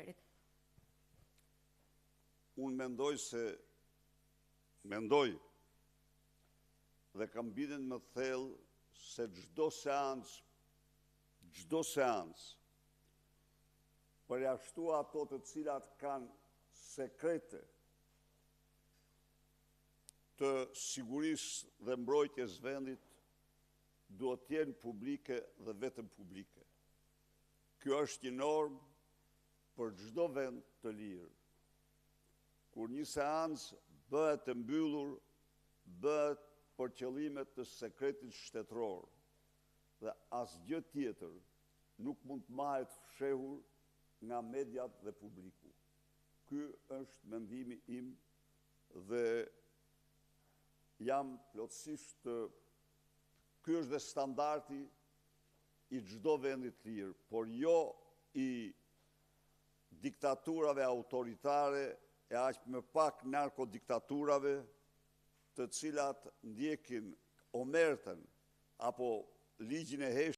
Kryeministerit? Unë mendoj dhe kam bindjen më thellë se çdo seancë përjashtu ato të cilat kanë sekrete të sigurisë dhe mbrojtjes vendit duhet të jenë publike dhe vetëm publike. Kjo është një normë për çdo vend të lirë. Kur një seancë bëhet e mbyllur, bëhet për qëllimet të sekretit shtetëror dhe asgjë tjetër nuk mund të mahet fshehur nga mediat dhe publiku. Ky është mendimi im dhe jam plotësisht ky është dhe standardi i çdo vendi të lirë, por jo i diktaturave autoritare e aq më pak narkodiktaturave të cilat ndjekin omertën apo ligjin e